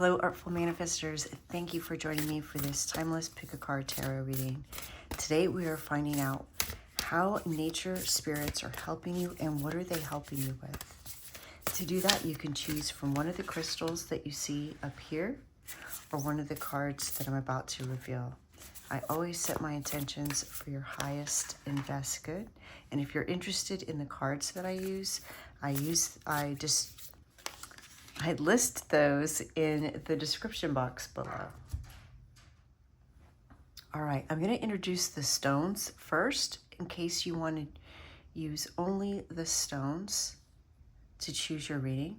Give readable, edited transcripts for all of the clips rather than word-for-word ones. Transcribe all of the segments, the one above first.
Hello, Artful Manifestors. Thank you for joining me for this timeless pick a card tarot reading. Today we are finding out how nature spirits are helping you and what are they helping you with. To do that, you can choose from one of the crystals that you see up here or one of the cards that I'm about to reveal. I always set my intentions for your highest and best good. And if you're interested in the cards that I list those in the description box below. All right, I'm going to introduce the stones first in case you want to use only the stones to choose your reading.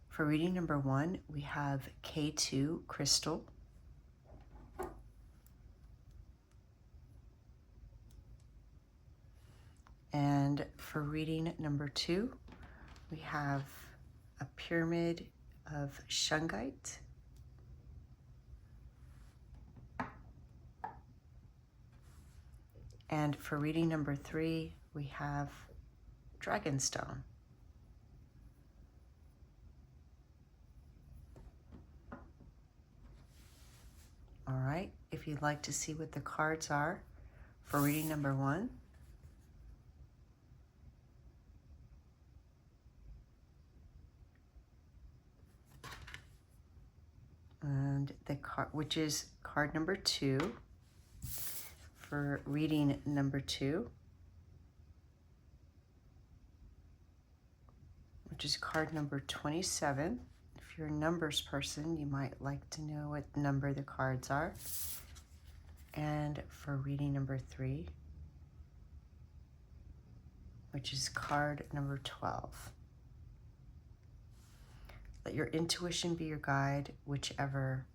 For reading number 1, we have K2 crystal. And for reading number 2, we have a pyramid of Shungite. And for reading number 3, we have Dragonstone. All right, if you'd like to see what the cards are for reading number 1, and the card, which is card number 2, for reading number 2, which is card number 27. If you're a numbers person, you might like to know what number the cards are. And for reading number 3, which is card number 12. Let your intuition be your guide. Whichever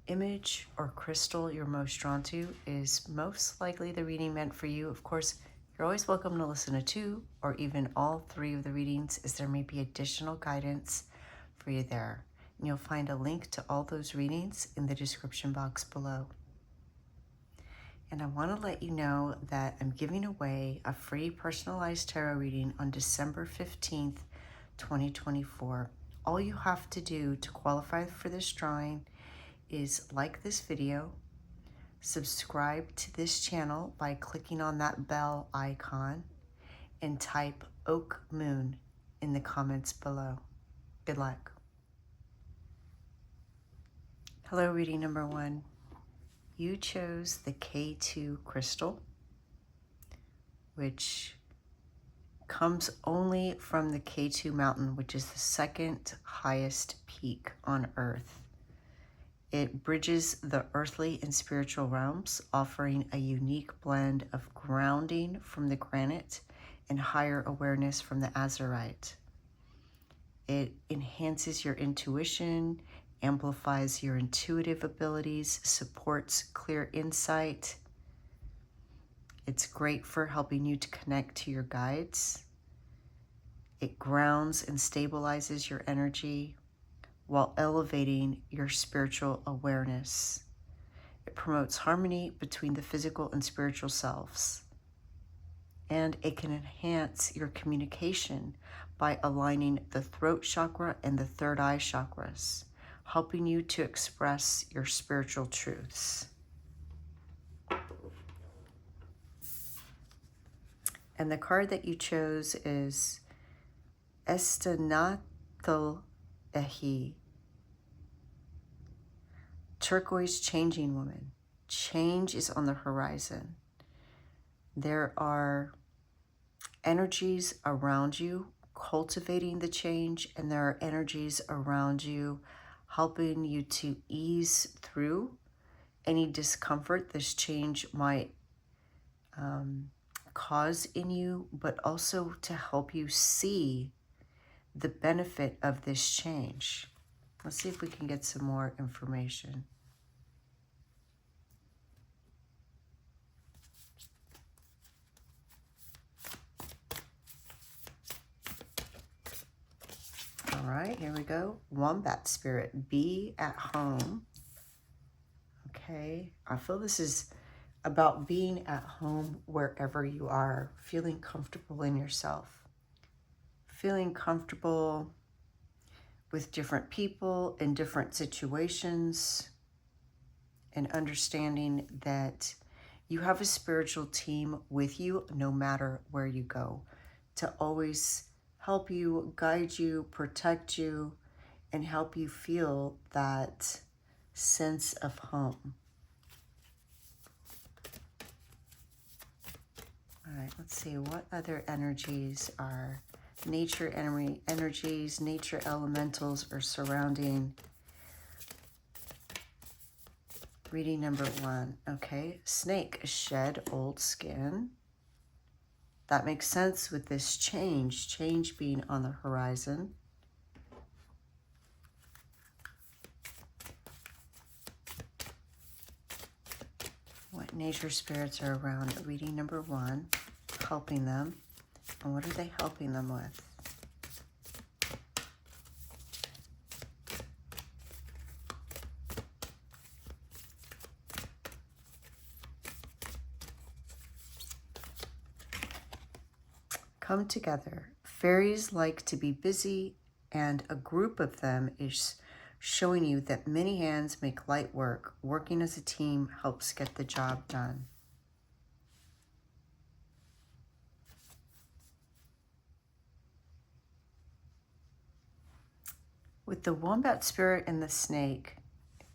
image or crystal you're most drawn to is most likely the reading meant for you. Of course, you're always welcome to listen to 2 or even all 3 of the readings, as there may be additional guidance for you there. And you'll find a link to all those readings in the description box below. And I want to let you know that I'm giving away a free personalized tarot reading on December 15th, 2024. All you have to do to qualify for this drawing is like this video, subscribe to this channel by clicking on that bell icon, and type Oak Moon in the comments below. Good luck. Hello, reading number 1. You chose the K2 crystal, which comes only from the K2 mountain, which is the second highest peak on Earth. It bridges the earthly and spiritual realms, offering a unique blend of grounding from the granite and higher awareness from the azurite. It enhances your intuition, amplifies your intuitive abilities, supports clear insight. It's great for helping you to connect to your guides. It grounds and stabilizes your energy while elevating your spiritual awareness. It promotes harmony between the physical and spiritual selves. And it can enhance your communication by aligning the throat chakra and the third eye chakras, helping you to express your spiritual truths. And the card that you chose is Estanathal Ehi, turquoise changing woman. Change is on the horizon. There are energies around you cultivating the change, and there are energies around you helping you to ease through any discomfort this change might cause in you, but also to help you see the benefit of this change. Let's see if we can get some more information. All right, here we go. Wombat spirit, be at home. Okay, I feel this is about being at home wherever you are, feeling comfortable in yourself, feeling comfortable with different people in different situations, and understanding that you have a spiritual team with you no matter where you go, to always help you, guide you, protect you, and help you feel that sense of home. All right, let's see what other energies are. Nature energies, nature elementals are surrounding reading number 1. Okay, snake, shed old skin. That makes sense with this change being on the horizon. What nature spirits are around reading number 1, helping them. And what are they helping them with? Come together. Fairies like to be busy, and a group of them is showing you that many hands make light work. Working as a team helps get the job done. With the wombat spirit and the snake,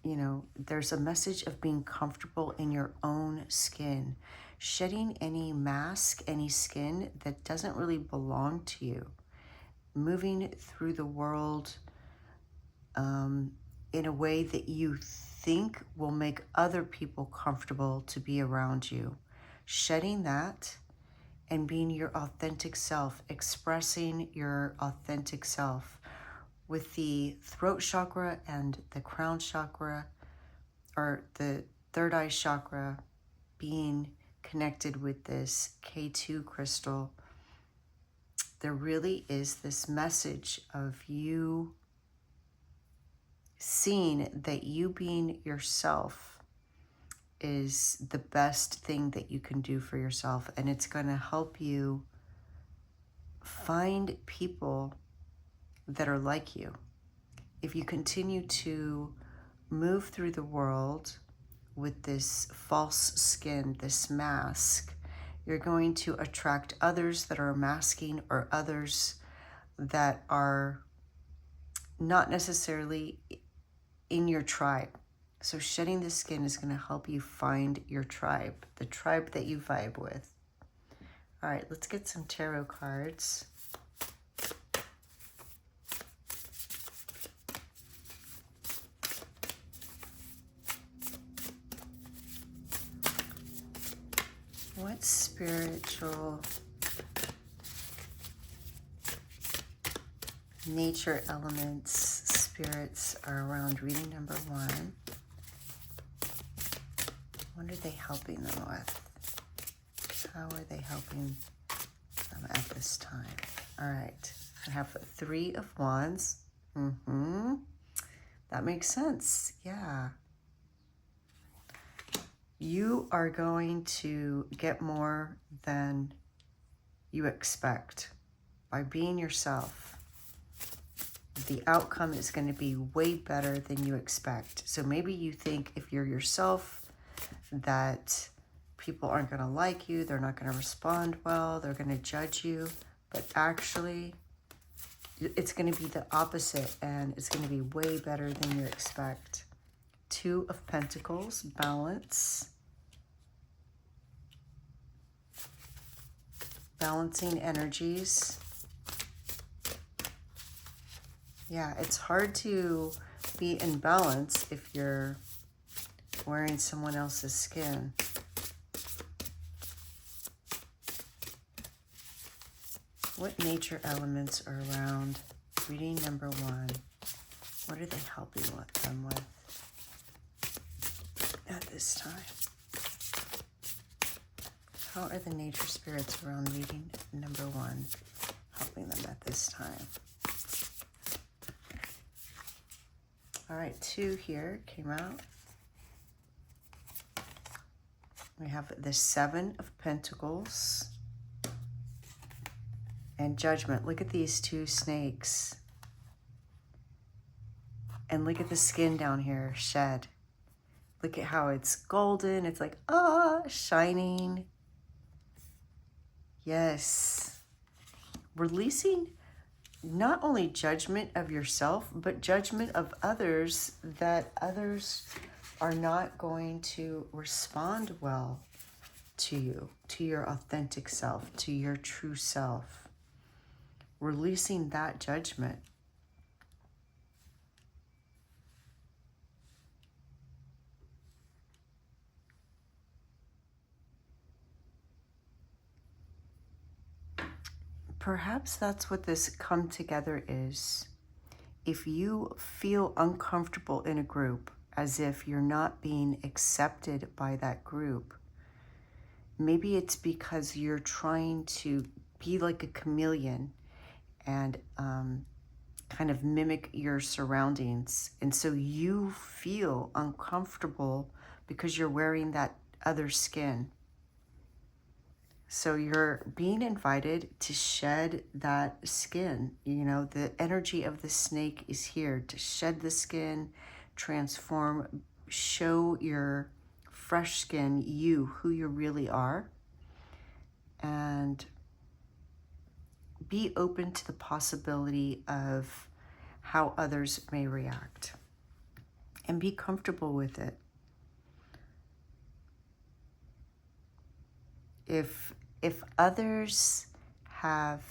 you know, there's a message of being comfortable in your own skin, shedding any mask, any skin that doesn't really belong to you, moving through the world in a way that you think will make other people comfortable to be around you, shedding that and being your authentic self, expressing your authentic self. With the throat chakra and the crown chakra, or the third eye chakra, being connected with this K2 crystal, there really is this message of you seeing that you being yourself is the best thing that you can do for yourself, and it's going to help you find people that are like you. If you continue to move through the world with this false skin, this mask, you're going to attract others that are masking, or others that are not necessarily in your tribe. So shedding the skin is going to help you find your tribe, the tribe that you vibe with. All right, let's get some tarot cards. What spiritual nature elements, spirits are around reading number 1? What are they helping them with? How are they helping them at this time? All right, I have 3 of Wands. That makes sense, yeah. You are going to get more than you expect by being yourself. The outcome is going to be way better than you expect. So maybe you think if you're yourself that people aren't going to like you, they're not going to respond well, they're going to judge you, but actually it's going to be the opposite, and it's going to be way better than you expect. 2 of Pentacles, balance. Balancing energies. Yeah, it's hard to be in balance if you're wearing someone else's skin. What nature elements are around reading number 1? What are they helping them with at this time? How are the nature spirits around reading number 1 helping them at this time? All right, 2 here came out. We have the 7 of Pentacles and Judgment. Look at these 2 snakes. And look at the skin down here, shed. Look at how it's golden. It's like, shining. Yes. Releasing not only judgment of yourself, but judgment of others, that others are not going to respond well to you, to your authentic self, to your true self. Releasing that judgment. Perhaps that's what this come together is. If you feel uncomfortable in a group, as if you're not being accepted by that group, maybe it's because you're trying to be like a chameleon and kind of mimic your surroundings. And so you feel uncomfortable because you're wearing that other skin. So you're being invited to shed that skin. You know, the energy of the snake is here to shed the skin, transform, show your fresh skin, you, who you really are, and be open to the possibility of how others may react, and be comfortable with it. If others have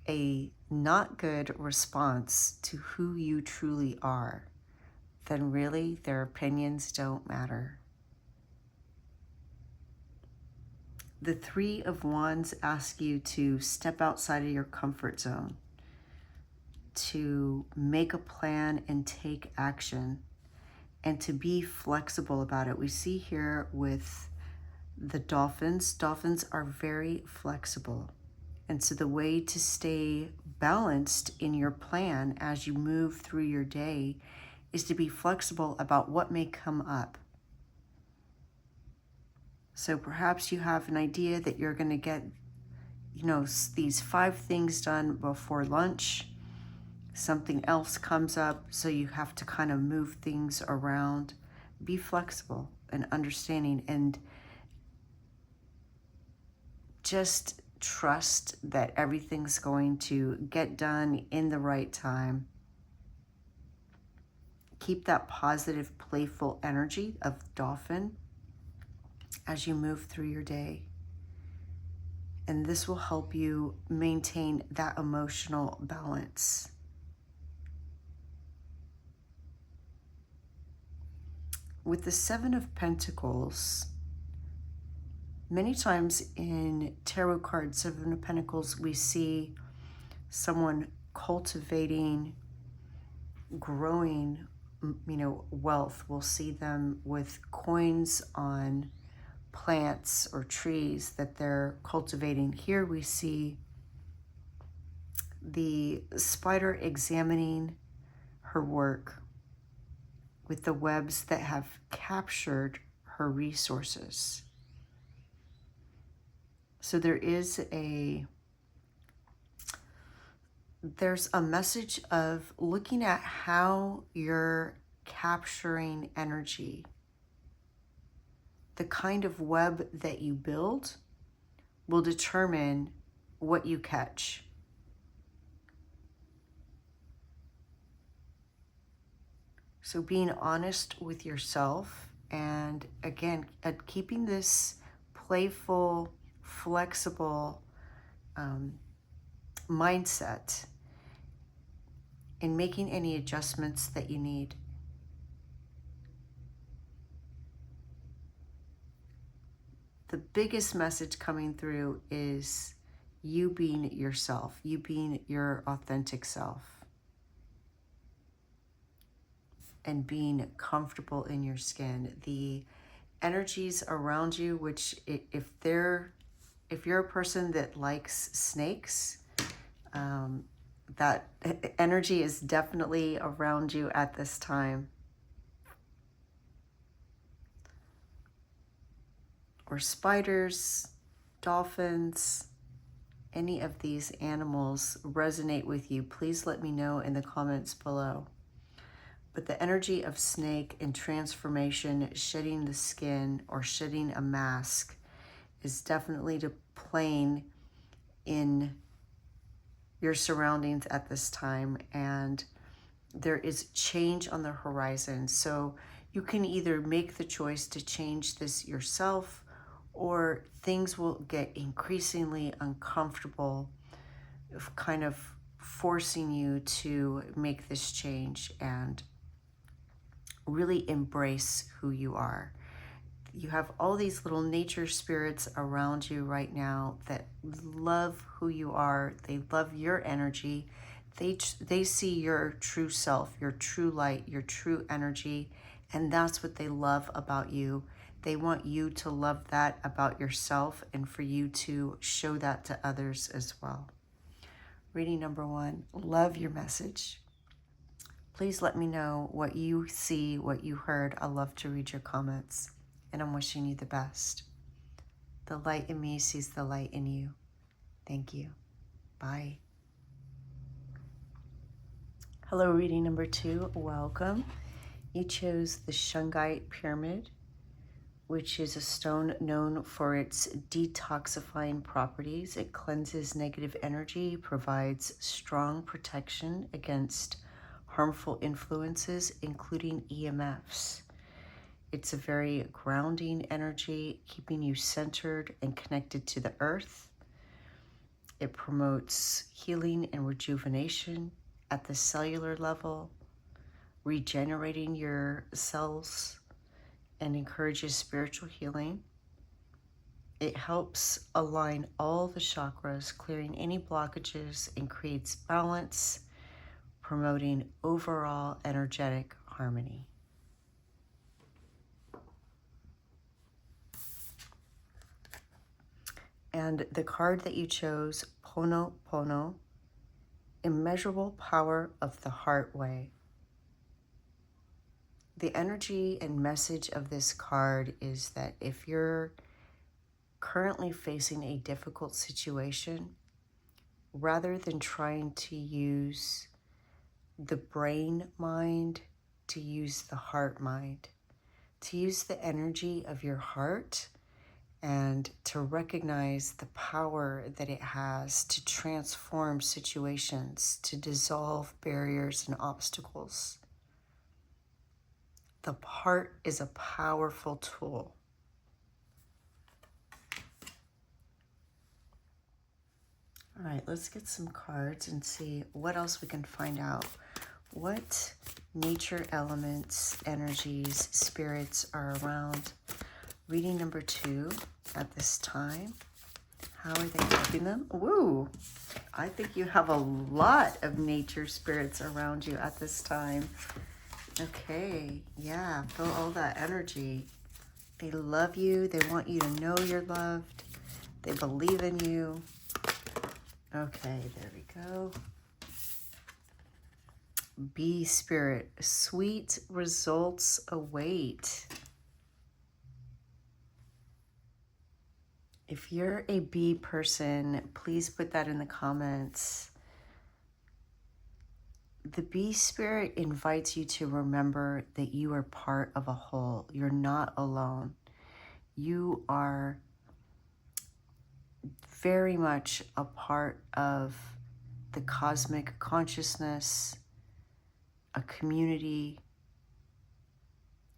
a not good response to who you truly are, then really their opinions don't matter. The Three of Wands asks you to step outside of your comfort zone, to make a plan and take action, and to be flexible about it. We see here with the dolphins. Dolphins are very flexible. And so the way to stay balanced in your plan as you move through your day is to be flexible about what may come up. So perhaps you have an idea that you're going to get, these 5 things done before lunch. Something else comes up, so you have to kind of move things around. Be flexible and understanding, and just trust that everything's going to get done in the right time. Keep that positive, playful energy of dolphin as you move through your day. And this will help you maintain that emotional balance. With the Seven of Pentacles, many times in tarot cards, Seven of Pentacles, we see someone cultivating, growing, wealth. We'll see them with coins on plants or trees that they're cultivating. Here we see the spider examining her work with the webs that have captured her resources. So there's a message of looking at how you're capturing energy. The kind of web that you build will determine what you catch. So being honest with yourself, and again, keeping this playful, flexible mindset in making any adjustments that you need. The biggest message coming through is you being yourself, you being your authentic self, and being comfortable in your skin. The energies around you, which if you're a person that likes snakes, that energy is definitely around you at this time. Or spiders, dolphins, any of these animals resonate with you, please let me know in the comments below. But the energy of snake in transformation, shedding the skin or shedding a mask, is definitely playing in your surroundings at this time. And there is change on the horizon. So you can either make the choice to change this yourself, or things will get increasingly uncomfortable, kind of forcing you to make this change and really embrace who you are. You have all these little nature spirits around you right now that love who you are. They love your energy. They see your true self, your true light, your true energy, and that's what they love about you. They want you to love that about yourself and for you to show that to others as well. Reading number 1, love your message. Please let me know what you see, what you heard. I love to read your comments, and I'm wishing you the best. The light in me sees the light in you. Thank you. Bye. Hello, reading number 2. Welcome. You chose the Shungite Pyramid, which is a stone known for its detoxifying properties. It cleanses negative energy, provides strong protection against harmful influences, including EMFs. It's a very grounding energy, keeping you centered and connected to the earth. It promotes healing and rejuvenation at the cellular level, regenerating your cells, and encourages spiritual healing. It helps align all the chakras, clearing any blockages, and creates balance, promoting overall energetic harmony. And the card that you chose, Pono Pono, Immeasurable Power of the Heart Way. The energy and message of this card is that if you're currently facing a difficult situation, rather than trying to use the brain mind, to use the heart mind, to use the energy of your heart, and to recognize the power that it has to transform situations, to dissolve barriers and obstacles. The heart is a powerful tool. All right, let's get some cards and see what else we can find out. What nature elements, energies, spirits are around reading number 2 at this time? How are they helping them? Woo! I think you have a lot of nature spirits around you at this time. Okay, yeah, feel all that energy. They love you. They want you to know you're loved. They believe in you. Okay, there we go. Bee spirit, sweet results await. If you're a bee person, please put that in the comments. The bee spirit invites you to remember that you are part of a whole. You're not alone. You are very much a part of the cosmic consciousness, a community.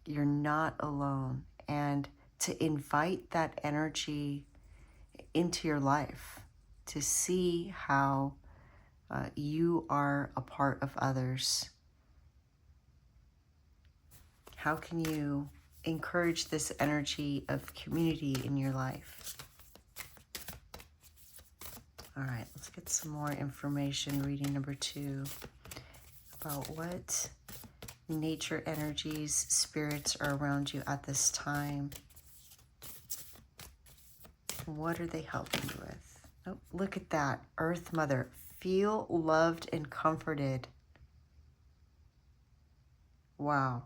You're not alone. And to invite that energy into your life, to see how you are a part of others. How can you encourage this energy of community in your life? All right, let's get some more information. Reading number 2 about what nature energies, spirits are around you at this time. What are they helping you with? Oh, look at that. Earth Mother. Feel loved and comforted. Wow.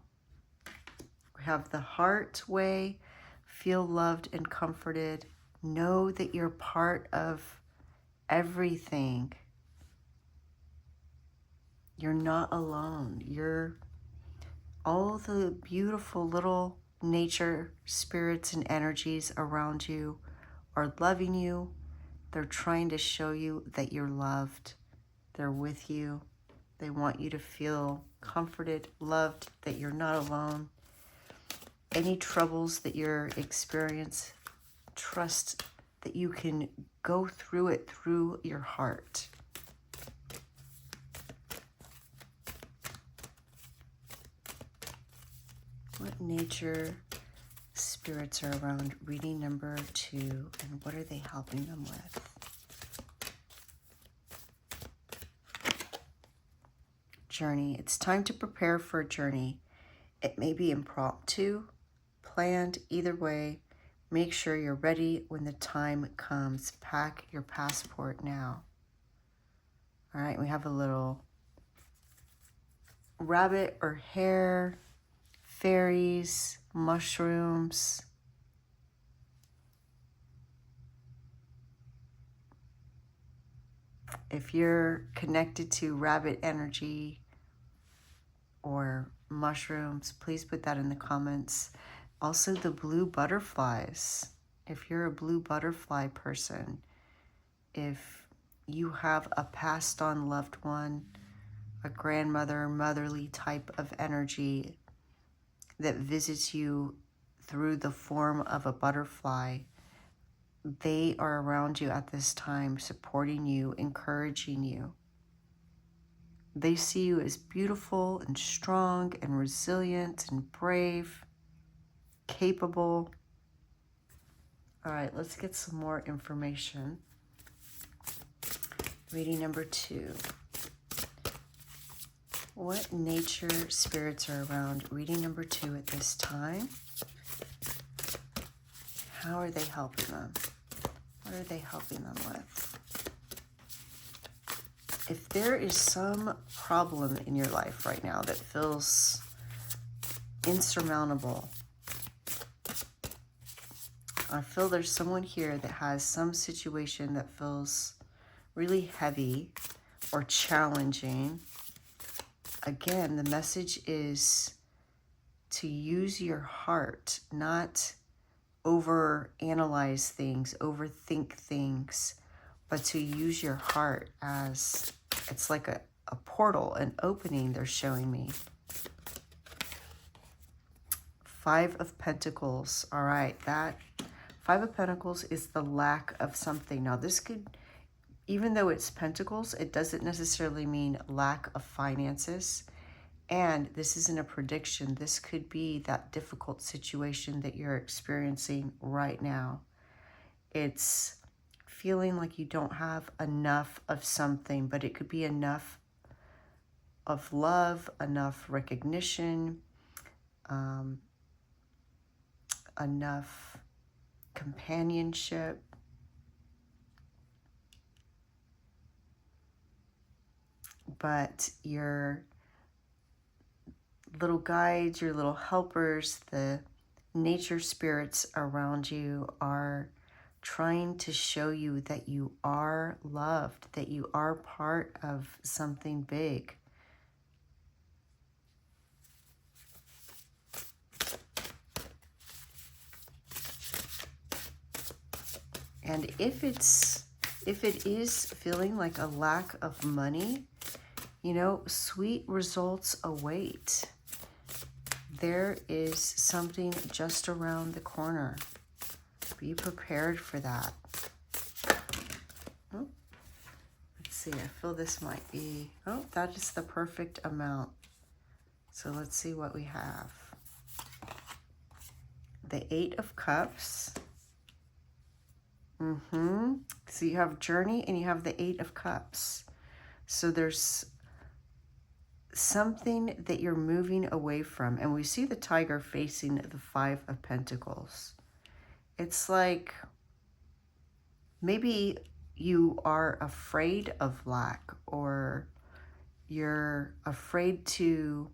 We have the heart way. Feel loved and comforted. Know that you're part of everything. You're not alone. You're all the beautiful little nature spirits and energies around you are loving you. They're trying to show you that you're loved. They're with you. They want you to feel comforted, loved, that you're not alone. Any troubles that you're experiencing, trust that you can go through it through your heart. What nature spirits are around reading number 2, and what are they helping them with? Journey. It's time to prepare for a journey. It may be impromptu, planned, either way. Make sure you're ready when the time comes. Pack your passport now. All right, we have a little rabbit or hare, fairies, mushrooms. If you're connected to rabbit energy or mushrooms, please put that in the comments. Also, the blue butterflies. If you're a blue butterfly person, if you have a passed on loved one, a grandmother, motherly type of energy that visits you through the form of a butterfly, they are around you at this time, supporting you, encouraging you. They see you as beautiful and strong and resilient and brave, capable. All right, let's get some more information. Reading number 2. What nature spirits are around reading number 2 at this time? How are they helping them? What are they helping them with? If there is some problem in your life right now that feels insurmountable, I feel there's someone here that has some situation that feels really heavy or challenging. Again, the message is to use your heart, not overanalyze things, overthink things, but to use your heart as, it's like a portal, an opening they're showing me. 5 of Pentacles. All right, that 5 of Pentacles is the lack of something. Now this could, even though it's Pentacles, it doesn't necessarily mean lack of finances. And this isn't a prediction. This could be that difficult situation that you're experiencing right now. It's feeling like you don't have enough of something, but it could be enough of love, enough recognition, enough companionship. But your little guides, your little helpers, the nature spirits around you are trying to show you that you are loved, that you are part of something big. And if it is feeling like a lack of money, you know, sweet results await. There is something just around the corner. Be prepared for that. Oh, let's see, I feel this might be, oh, that is the perfect amount. So let's see what we have. The 8 of Cups. So you have Journey and you have the 8 of Cups. So there's something that you're moving away from. And we see the tiger facing the 5 of Pentacles. It's like maybe you are afraid of lack, or you're afraid to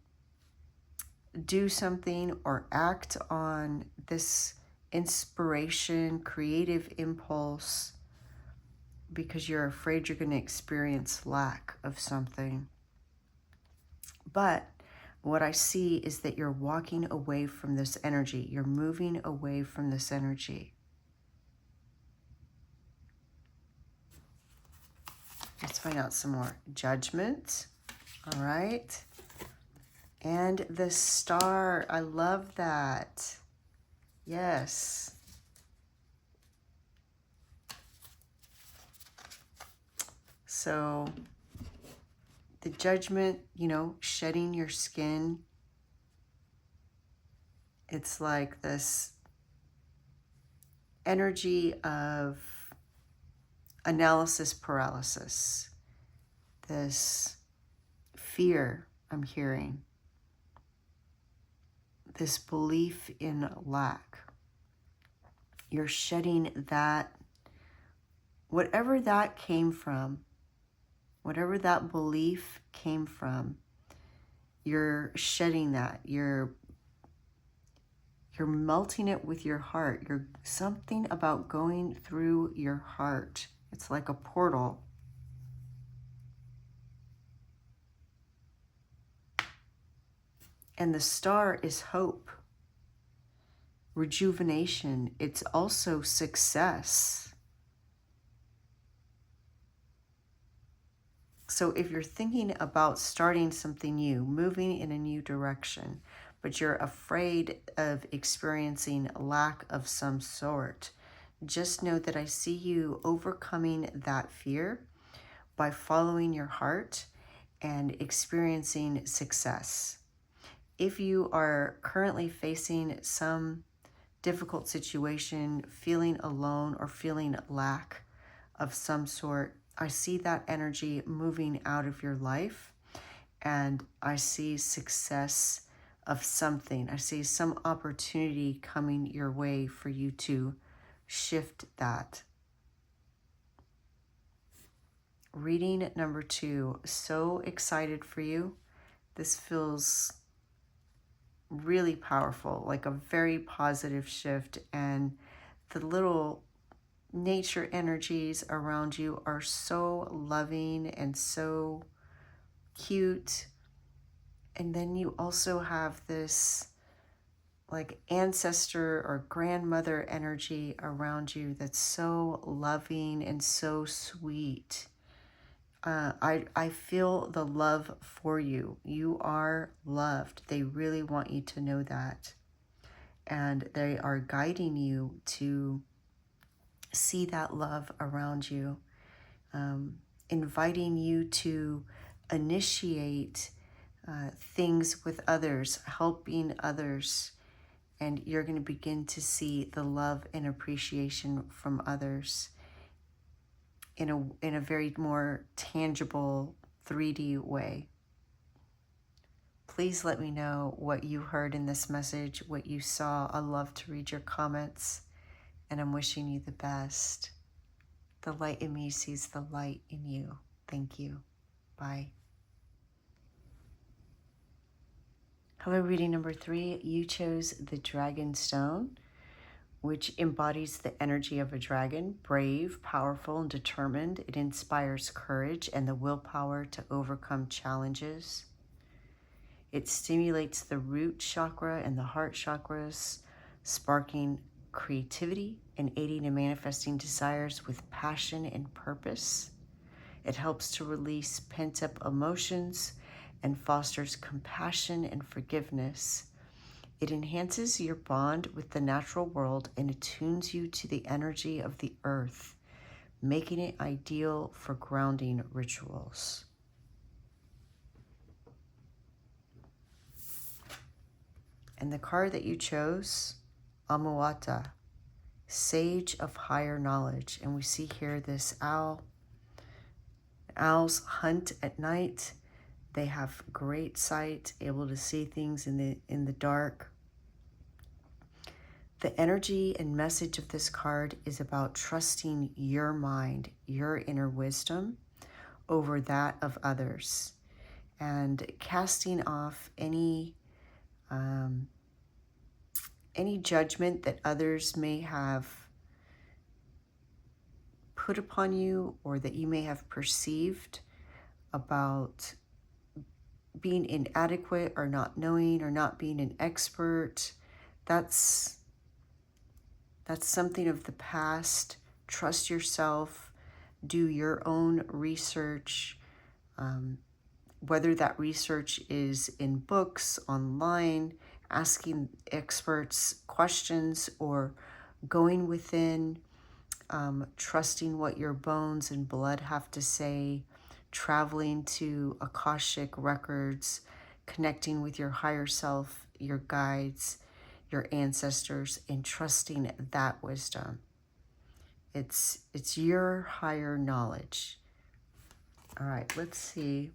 do something or act on this inspiration, creative impulse, because you're afraid you're going to experience lack of something. But what I see is that you're walking away from this energy. You're moving away from this energy. Let's find out some more. Judgment. All right. And the Star. I love that. Yes. So the Judgment, you know, shedding your skin. It's like this energy of analysis paralysis. This fear I'm hearing. This belief in lack. You're shedding that, whatever that came from, whatever that belief came from, you're shedding that. You're melting it with your heart. You're something about going through your heart. It's like a portal. And the Star is hope, rejuvenation. It's also success. So if you're thinking about starting something new, moving in a new direction, but you're afraid of experiencing lack of some sort, just know that I see you overcoming that fear by following your heart and experiencing success. If you are currently facing some difficult situation, feeling alone or feeling lack of some sort, I see that energy moving out of your life, and I see success of something. I see some opportunity coming your way for you to shift that. Reading number 2, so excited for you. This feels really powerful, like a very positive shift, and the little nature energies around you are so loving and so cute. And then you also have this like ancestor or grandmother energy around you that's so loving and so sweet. I feel the love for you. You are loved. They really want you to know that. And they are guiding you to see that love around you, inviting you to initiate things with others, helping others, and you're going to begin to see the love and appreciation from others in a very more tangible 3D way. Please let me know what you heard in this message, what you saw. I love to read your comments, and I'm wishing you the best. The light in me sees the light in you. Thank you. Bye. Hello, reading number 3. You chose the Dragonstone, which embodies the energy of a dragon, brave, powerful, and determined. It inspires courage and the willpower to overcome challenges. It stimulates the root chakra and the heart chakras, sparking creativity and aiding in manifesting desires with passion and purpose. It helps to release pent-up emotions and fosters compassion and forgiveness. It enhances your bond with the natural world and attunes you to the energy of the earth, making it ideal for grounding rituals. And the card that you chose, Amuata, Sage of Higher Knowledge. And we see here this owl. Owls hunt at night. They have great sight, able to see things in the dark. The energy and message of this card is about trusting your mind, your inner wisdom over that of others, and casting off any judgment that others may have put upon you or that you may have perceived about being inadequate or not knowing or not being an expert. That's something of the past. Trust yourself. Do your own research. Whether that research is in books, online, asking experts questions, or going within, trusting what your bones and blood have to say, traveling to Akashic records, connecting with your higher self, your guides, your ancestors, and trusting that wisdom. It's your higher knowledge. All right, let's see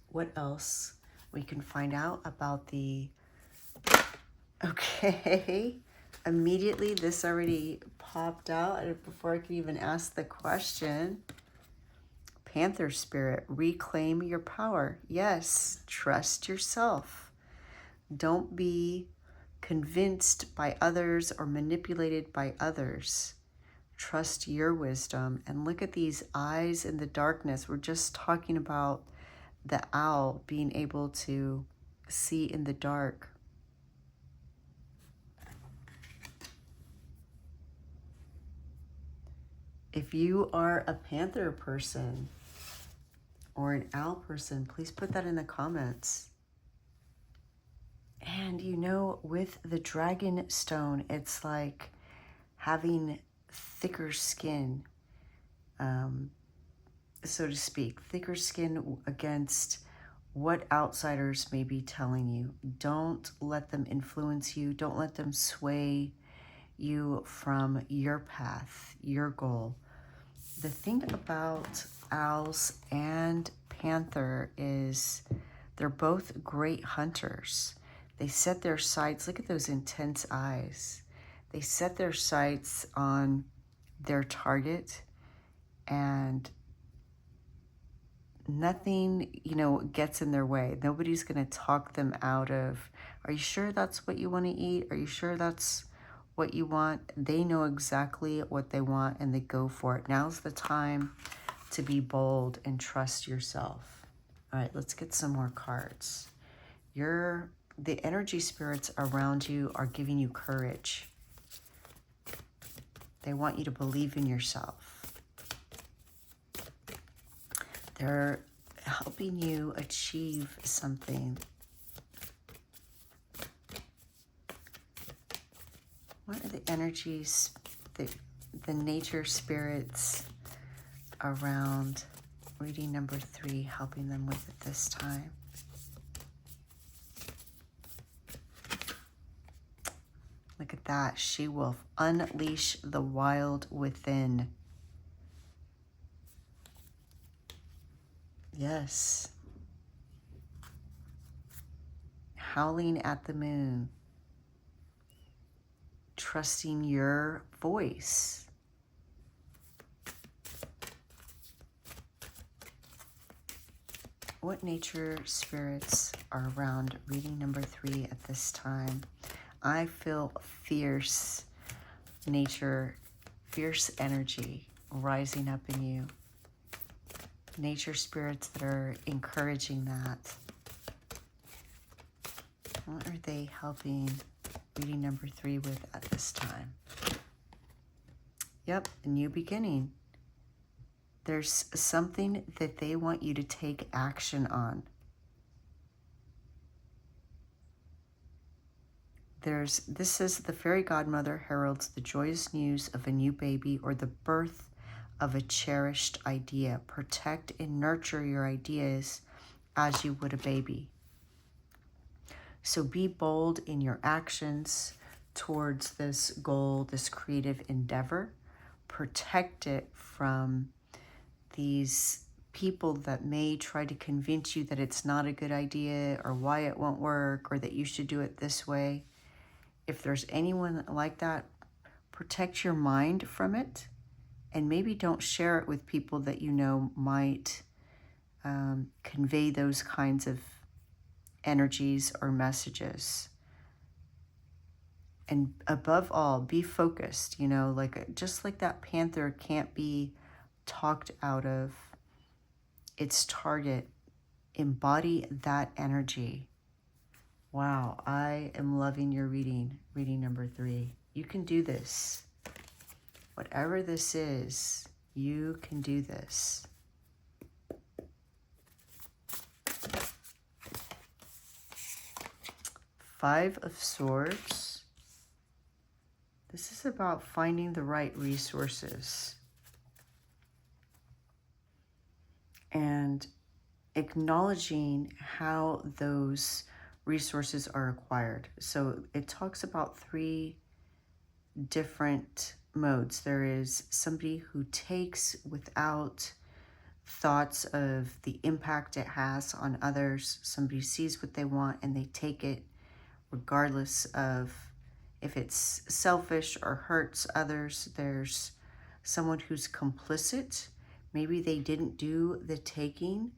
what else we can find out about the... Okay, immediately this already popped out before I could even ask the question. Panther spirit, reclaim your power. Yes, trust yourself. Don't be convinced by others or manipulated by others. Trust your wisdom. And look at these eyes in the darkness. We're just talking about the owl being able to see in the dark. If you are a panther person or an owl person, please put that in the comments. And you know, with the Dragonstone, it's like having thicker skin, so to speak, thicker skin against what outsiders may be telling you. Don't let them influence you. Don't let them sway you from your path, your goal. The thing about owls and panther is they're both great hunters. They set their sights, look at those intense eyes. They set their sights on their target, and nothing, gets in their way. Nobody's going to talk them out of, are you sure that's what you want to eat? Are you sure that's what you want? They know exactly what they want and they go for it. Now's the time to be bold and trust yourself. All right, let's get some more cards. The energy spirits around you are giving you courage. They want you to believe in yourself. They're helping you achieve something. What are the energies, the nature spirits around reading number 3, helping them with it this time? Look at that. She will unleash the wild within. Yes. Howling at the moon. Trusting your voice. What nature spirits are around reading number 3 at this time? I feel fierce nature, fierce energy rising up in you. Nature spirits that are encouraging that. What are they helping reading number 3 with at this time? Yep, a new beginning. There's something that they want you to take action on. This says the fairy godmother heralds the joyous news of a new baby or the birth of a cherished idea. Protect and nurture your ideas as you would a baby. So be bold in your actions towards this goal, this creative endeavor. Protect it from these people that may try to convince you that it's not a good idea or why it won't work or that you should do it this way. If there's anyone like that, protect your mind from it, and maybe don't share it with people that you know might convey those kinds of energies or messages. And above all, be focused, just like that panther can't be talked out of its target. Embody that energy. Wow, I am loving your reading number 3. You can do this. Whatever this is, you can do this. Five of Swords. This is about finding the right resources and acknowledging how those resources are acquired. So it talks about 3 different modes. There is somebody who takes without thoughts of the impact it has on others. Somebody sees what they want and they take it regardless of if it's selfish or hurts others. There's someone who's complicit. Maybe they didn't do the taking,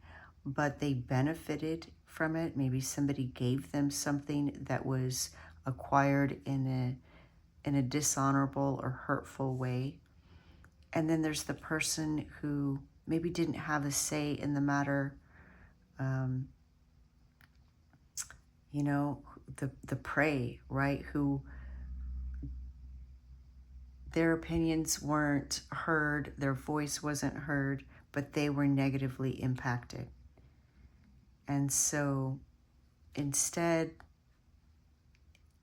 but they benefited from it. Maybe somebody gave them something that was acquired in a dishonorable or hurtful way. And then there's the person who maybe didn't have a say in the matter. You know, the prey, right? Who their opinions weren't heard, their voice wasn't heard, but they were negatively impacted. And so instead,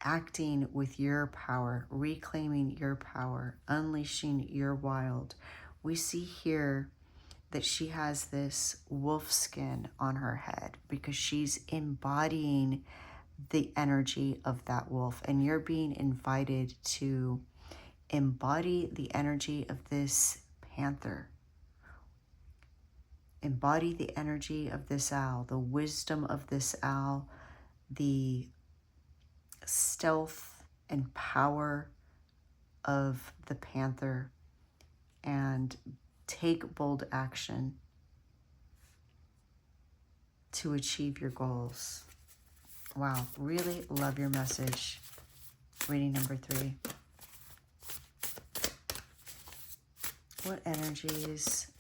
acting with your power, reclaiming your power, unleashing your wild, we see here that she has this wolf skin on her head because she's embodying the energy of that wolf. And you're being invited to embody the energy of this panther. Embody the energy of this owl, the wisdom of this owl, the stealth and power of the panther, and take bold action to achieve your goals. Wow, really love your message. Reading number 3. What energies,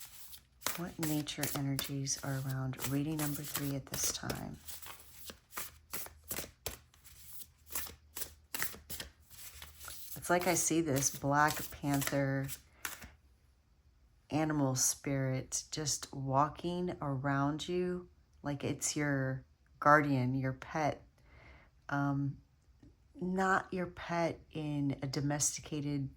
what nature energies are around reading number 3 at this time? It's like I see this Black Panther animal spirit just walking around you like it's your guardian, your pet. Not your pet in a domesticated,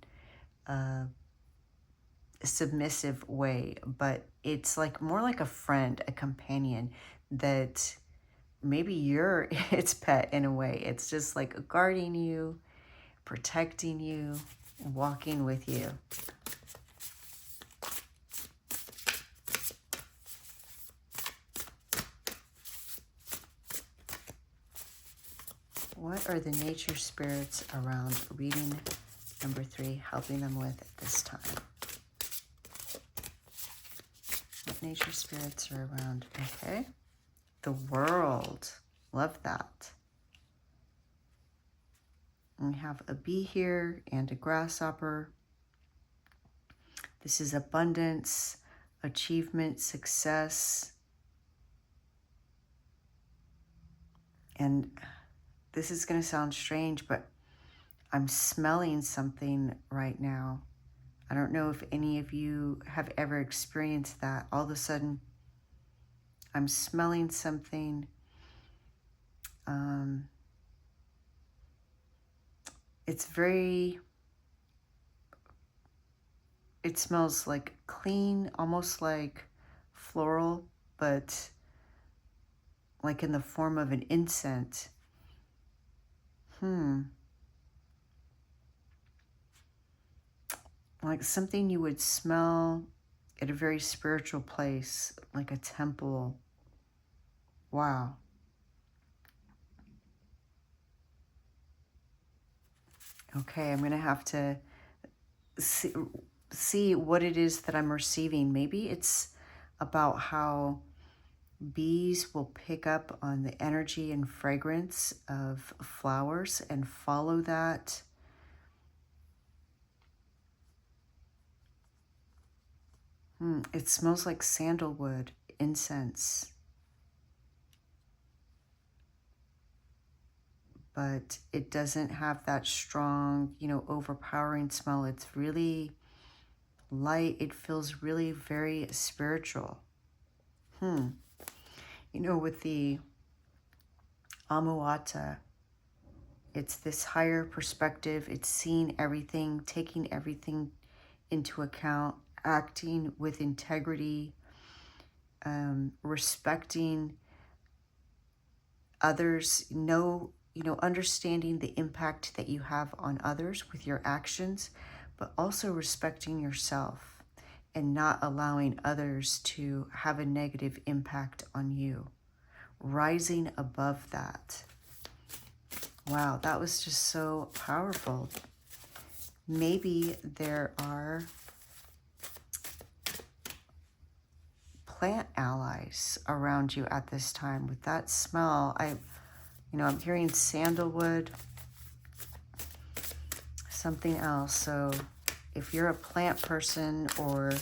submissive way, but it's like more like a friend, a companion that maybe you're its pet in a way. It's just like guarding you, protecting you, walking with you. What are the nature spirits around reading number 3 helping them with at this time? What nature spirits are around? Okay. The world. Love that. And we have a bee here and a grasshopper. This is abundance, achievement, success. And this is going to sound strange, but I'm smelling something right now. I don't know if any of you have ever experienced that. All of a sudden, I'm smelling something. It smells like clean, almost like floral, but like in the form of an incense. Like something you would smell at a very spiritual place, like a temple. Wow. Okay, I'm going to have to see what it is that I'm receiving. Maybe it's about how bees will pick up on the energy and fragrance of flowers and follow that. It smells like sandalwood, incense. but it doesn't have that strong, overpowering smell. It's really light. It feels really very spiritual. With the Amuata, it's this higher perspective. It's seeing everything, taking everything into account, acting with integrity, respecting others, understanding the impact that you have on others with your actions, but also respecting yourself and not allowing others to have a negative impact on you. Rising above that. Wow, that was just so powerful. Maybe there are plant allies around you at this time. With that smell, I'm hearing sandalwood, something else. So if you're a plant person, or,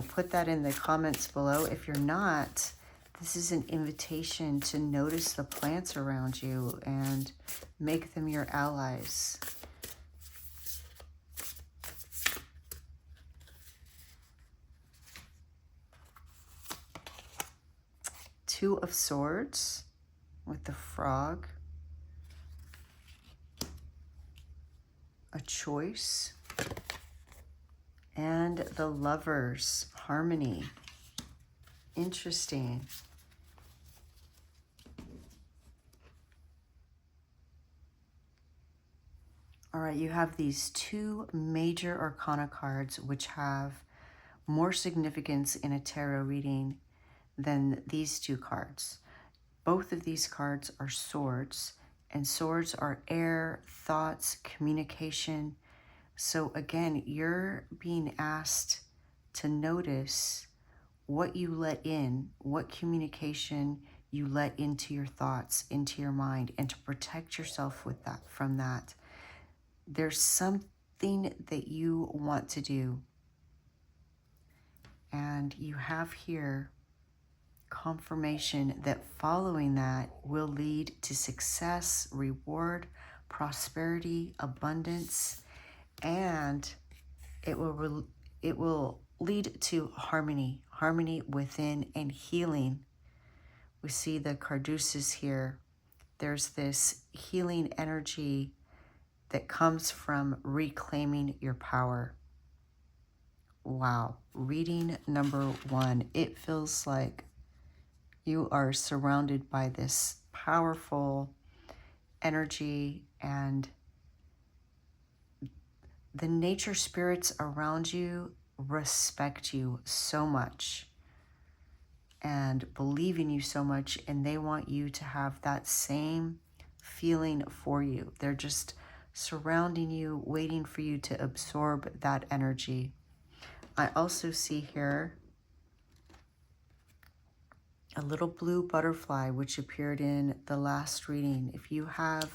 put that in the comments below. If you're not, this is an invitation to notice the plants around you and make them your allies. Two of Swords with the frog. A choice. And the Lovers, harmony. Interesting. All right, you have these two major arcana cards which have more significance in a tarot reading than these two cards. Both of these cards are swords, and swords are air, thoughts, communication. So again, you're being asked to notice what you let in, what communication you let into your thoughts, into your mind, and to protect yourself with that, from that. There's something that you want to do, and you have here confirmation that following that will lead to success, reward, prosperity, abundance, and it will lead to harmony within, and healing. We see the Caduceus here. There's this healing energy that comes from reclaiming your power. Wow. Reading number 1. It feels like you are surrounded by this powerful energy, and the nature spirits around you respect you so much and believe in you so much, and they want you to have that same feeling for you. They're just surrounding you, waiting for you to absorb that energy. I also see here a little blue butterfly, which appeared in the last reading. If you have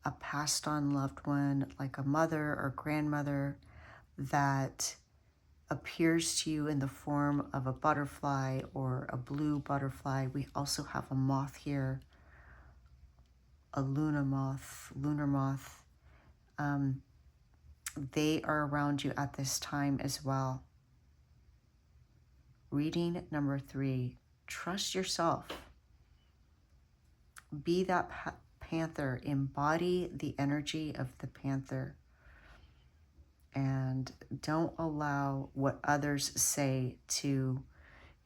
a passed on loved one, like a mother or grandmother, that appears to you in the form of a butterfly or a blue butterfly. We also have a moth here, a lunar moth. They are around you at this time as well. Reading number 3, trust yourself. Be that panther. Embody the energy of the panther. And don't allow what others say to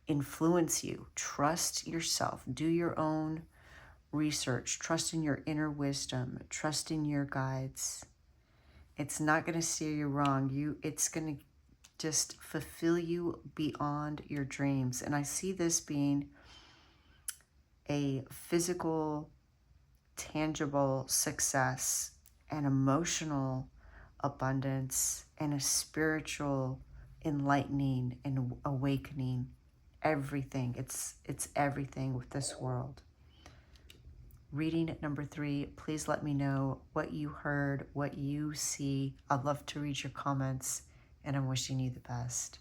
influence you. Trust yourself. Do your own research. Trust in your inner wisdom. Trust in your guides. It's not going to steer you wrong. It's going to just fulfill you beyond your dreams. And I see this being a physical, tangible success, and emotional abundance, and a spiritual enlightening and awakening. Everything. It's everything with this world. Reading number 3, please let me know what you heard, what you see. I'd love to read your comments, and I'm wishing you the best.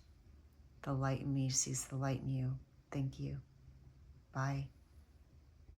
The light in me sees the light in you. Thank you. Bye.